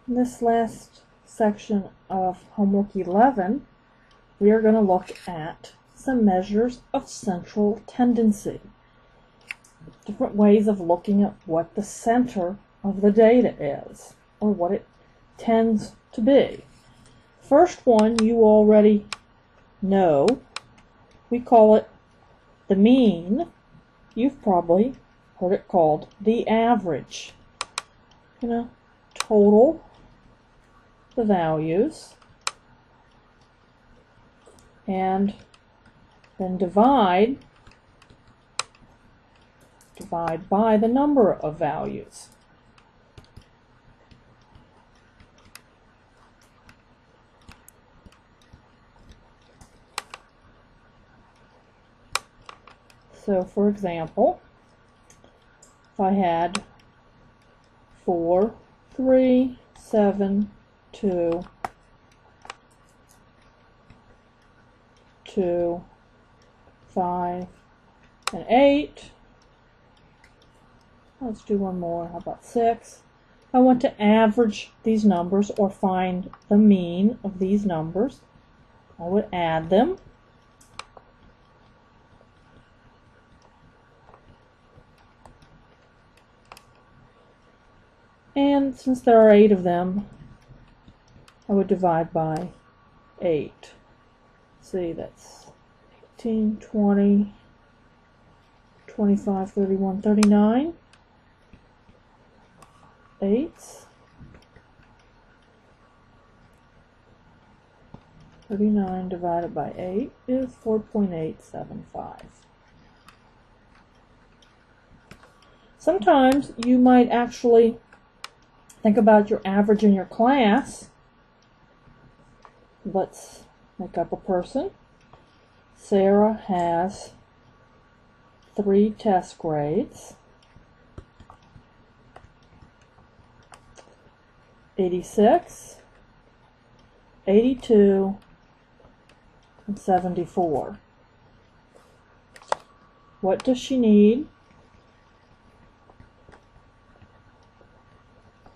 In this last section of homework 11, we are going to look at some measures of central tendency. Different ways of looking at what the center of the data is, or what it tends to be. First one you already know. We call it the mean. You've probably heard it called the average. You're going to total the values and then divide by the number of values. So for example, if I had 4, 3, 7, 2, 2, 5, and 8. Let's do one more. How about 6? If I want to average these numbers or find the mean of these numbers, I would add them. And since there are 8 of them, I would divide by 8. See, that's 18, 20, 25, 31, 39. 8s. 39 divided by 8 is 4.875. Sometimes you might actually think about your average in your class. Let's make up a person. Sarah has 3 test grades. 86, 82, and 74. What does she need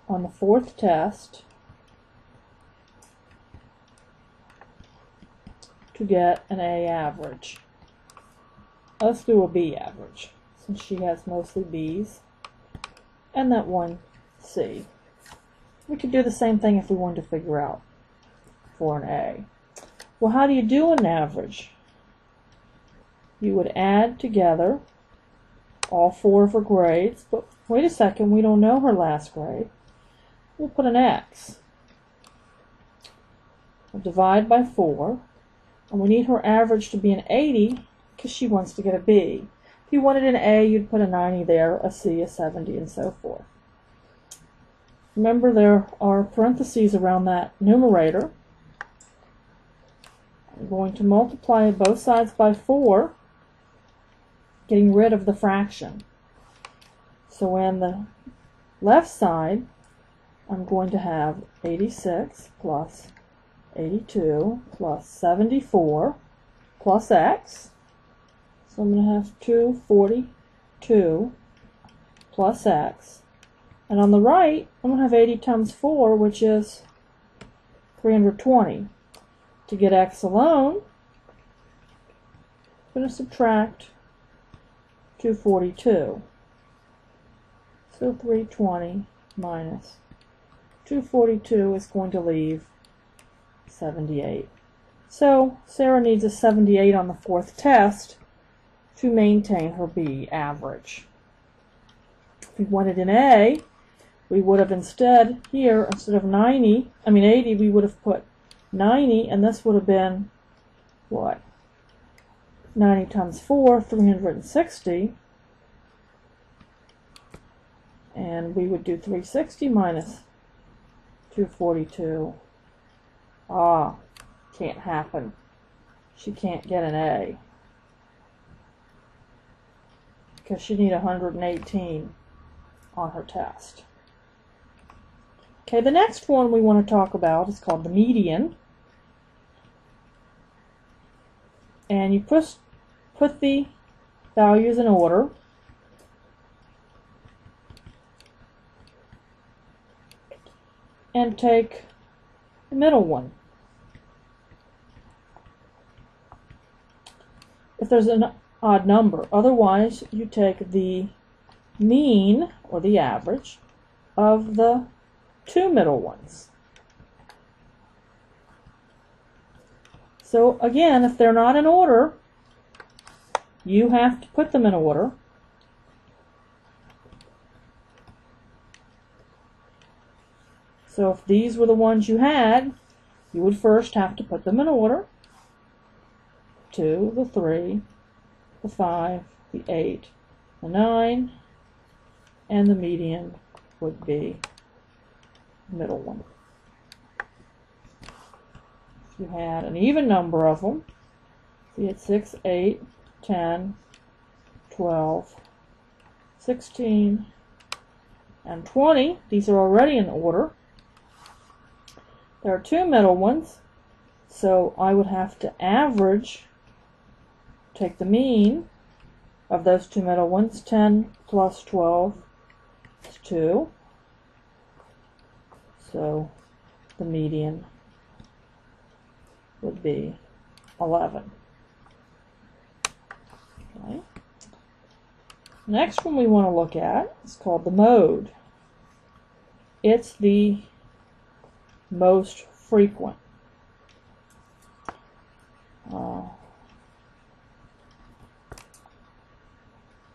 on the 4th test to get an A average? Let's do a B average, since she has mostly B's, and that one C. We could do the same thing if we wanted to figure out for an A. Well, how do you do an average? You would add together all 4 of her grades, but wait a second, we don't know her last grade. We'll put an X. We'll divide by 4, and we need her average to be an 80 because she wants to get a B. If you wanted an A, you'd put a 90 there, a C, a 70, and so forth. Remember, there are parentheses around that numerator. I'm going to multiply both sides by 4, getting rid of the fraction. So in the left side, I'm going to have 86 plus 82 plus 74 plus X. So I'm going to have 242 plus X. And on the right, I'm going to have 80 times 4, which is 320. To get X alone, I'm going to subtract 242. So 320 minus 242 is going to leave 78. So Sarah needs a 78 on the 4th test to maintain her B average. If we wanted an A, we would have instead here, instead of 80, we would have put 90, and this would have been, what? 90 times 4, 360. And we would do 360 minus 242. Ah, can't happen. She can't get an A. Because she needs 118 on her test. Okay, the next one we want to talk about is called the median. And you put the values in order. and take the middle one. If there's an odd number, otherwise you take the mean or the average of the two middle ones. So again, if they're not in order, you have to put them in order. So if these were the ones you had, you would first have to put them in order. 2, the 3, the 5, the 8, the 9, and the median would be the middle one. If you had an even number of them, so you had 6, 8, 10, 12, 16, and 20. These are already in order. There are two middle ones, so I would have to average, take the mean of those two middle ones. 10 plus 12 is 2. So the median would be 11. Okay. Next one we want to look at is called the mode. It's the most frequent.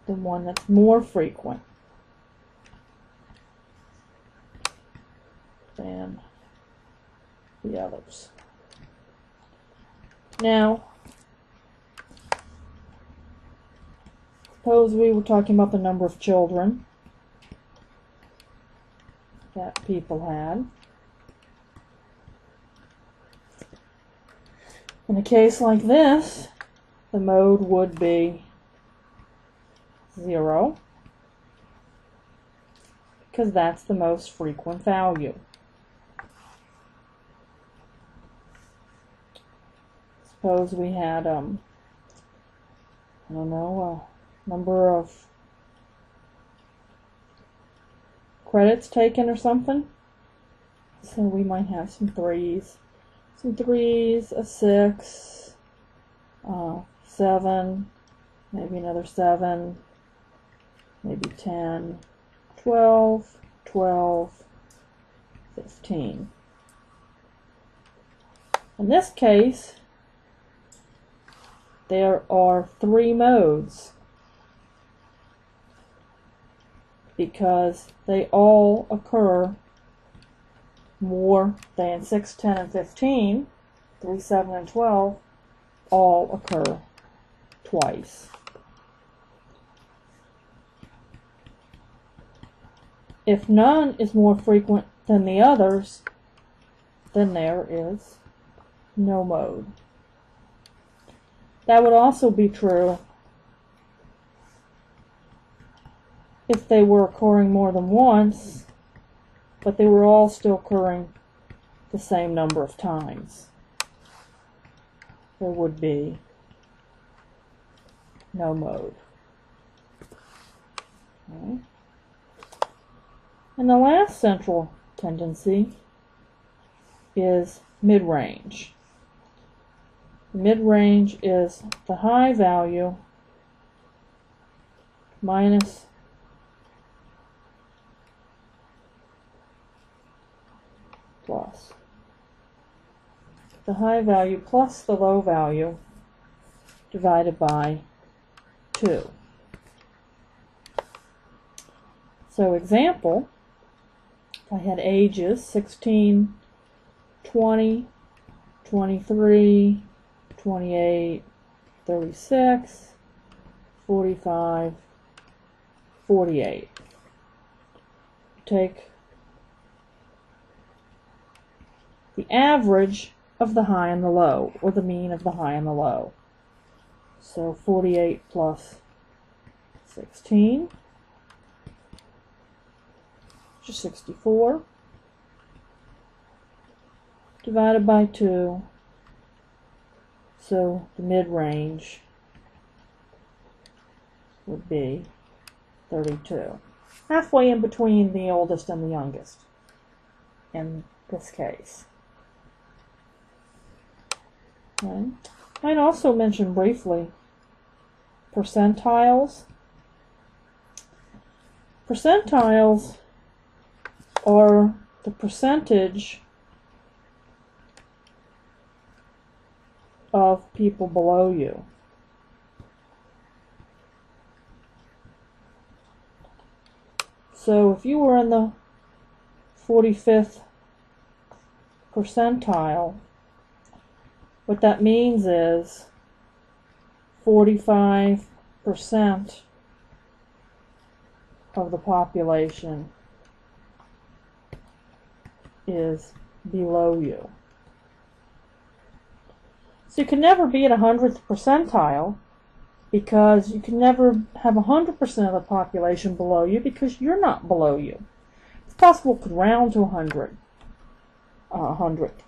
The one that's more frequent than the others. Now, suppose we were talking about the number of children that people had. In a case like this, the mode would be 0, because that's the most frequent value. Suppose we had, I don't know, a number of credits taken or something. So we might have some 3s. Some 3s, a 6, 7, maybe another 7, maybe 10, 12, 12, 15. In this case, there are 3 modes because they all occur more than 6, 10, and 15. 3, 7, and 12 all occur twice. If none is more frequent than the others, then there is no mode. That would also be true if they were occurring more than once, but they were all still occurring the same number of times. There would be no mode. Okay. And the last central tendency is midrange. Midrange is the high value minus plus. The high value plus the low value divided by 2. So example, if I had ages 16, 20, 23, 28, 36, 45, 48. Take the average of the high and the low, or the mean of the high and the low. So 48 plus 16, which is 64, divided by 2. So the mid-range would be 32. Halfway in between the oldest and the youngest. in this case. Okay. I'd also mention briefly percentiles. Percentiles are the percentage of people below you. So if you were in the 45th percentile, what that means is 45% of the population is below you. So you can never be at 100th percentile, because you can never have 100% of the population below you, because you're not below you. It's possible it could round to 100th,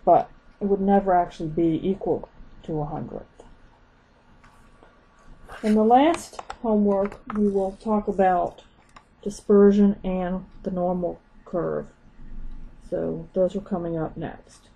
but it would never actually be equal to 100th. In the last homework, we will talk about dispersion and the normal curve. So those are coming up next.